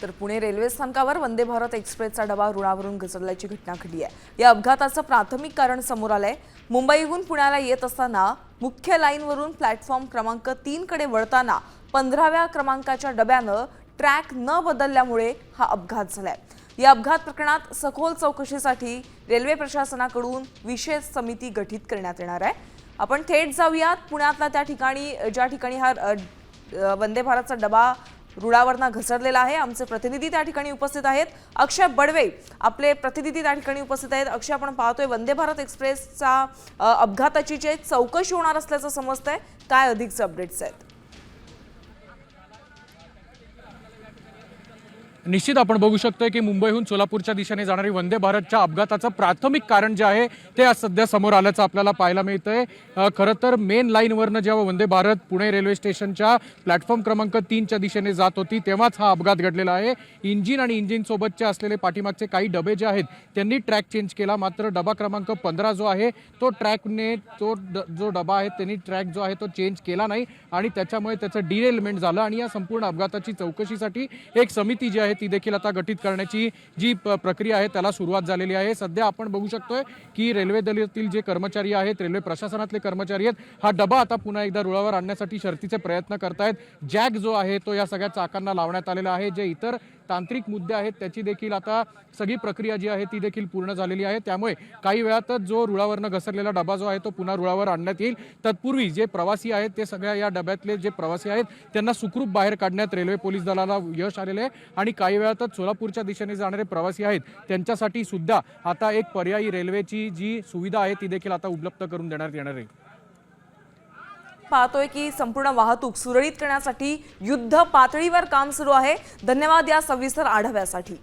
तर पुणे रेल्वे स्थानकावर वंदे भारत एक्सप्रेसचा डबा रुळावरून घसरल्याची घटना घडली आहे। या अपघाताचं प्राथमिक कारण समोर आलंय। मुंबईहून पुण्याला येत असताना मुख्य लाईनवरून प्लॅटफॉर्म क्रमांक 3 कडे वळताना 15व्या क्रमांकाच्या डब्यानं ट्रॅक न बदलल्यामुळे हा अपघात झालाय। या अपघात प्रकरणात सखोल चौकशीसाठी रेल्वे प्रशासनाकडून विशेष समिती गठीत करण्यात येणार आहे। आपण थेट जाऊयात पुण्यातल्या त्या ठिकाणी ज्या ठिकाणी हा वंदे भारतचा डबा रुळावरनं घसरलेला आहे। आमचे प्रतिनिधी त्या ठिकाणी उपस्थित आहेत। अक्षय बडवे आपले प्रतिनिधी त्या ठिकाणी उपस्थित आहेत। अक्षय, आपण पाहतोय वंदे भारत एक्सप्रेसचा अपघाताची जे चौकशी होणार असल्याचं समजतंय, काय अधिकचे अपडेट्स आहेत? निश्चित आपण बघू शकतोय की मुंबईहून सोलापूरच्या दिशेने जाणारी वंदे भारतच्या अपघाताचं प्राथमिक कारण जे आहे ते आज सध्या समोर आल्याचं आपल्याला पाहायला मिळतंय। खरं तर मेन लाईनवरनं जेव्हा वंदे भारत पुणे रेल्वे स्टेशनच्या प्लॅटफॉर्म क्रमांक 3च्या दिशेने जात होती तेव्हाच हा अपघात घडलेला आहे। इंजिन आणि इंजिनसोबतचे असलेले पाठीमागचे काही डबे जे आहेत त्यांनी ट्रॅक चेंज केला, मात्र डबा क्रमांक 15 जो आहे तो ट्रॅकने जो डबा आहे त्यांनी ट्रॅक जो आहे तो चेंज केला नाही आणि त्याच्यामुळे त्याचं डिरेलमेंट झालं आणि या संपूर्ण अपघाताची चौकशीसाठी एक समिती जी आहे ती देखील आता गठीत करण्याची जी प्रक्रिया आहे त्याला सुरुवात झालेली आहे। सध्या आपण बघू शकतोय की रेल्वे दलातील जे कर्मचारी आहेत, रेल्वे प्रशासनातले कर्मचारी आहेत, हा डबा आता पुन्हा एकदा रुळावर आणण्यासाठी शर्थीचे प्रयत्न करतायत। जॅक जो आहे तो या सगळ्या चाकांना लावण्यात आलेला आहे। जे इतर तांत्रिक मुद्दे आहेत त्याची देखील आता सगळी प्रक्रिया जी आहे ती देखील पूर्ण झालेली आहे। त्यामुळे काही वेळातच जो रुळावरनं घसरलेला डबा जो आहे तो पुन्हा रुळावर आणण्यात येईल। तत्पूर्वी जे प्रवासी आहेत ते सगळ्या या डब्यातले जे प्रवासी आहेत त्यांना सुखरूप बाहेर काढण्यात रेल्वे पोलीस दलाला यश आलेले आहे आणि काही वेळातच सोलापूरच्या दिशेने जाणारे प्रवासी आहेत त्यांच्यासाठी सुद्धा आता एक पर्यायी रेल्वेची जी सुविधा आहे ती देखील आता उपलब्ध करून देण्यात येणार आहे। पाहतोय की संपूर्ण वाहतूक सुरळीत करण्यासाठी युद्ध पातळीवर काम सुरू आहे। धन्यवाद या सविस्तर आढाव्यासाठी।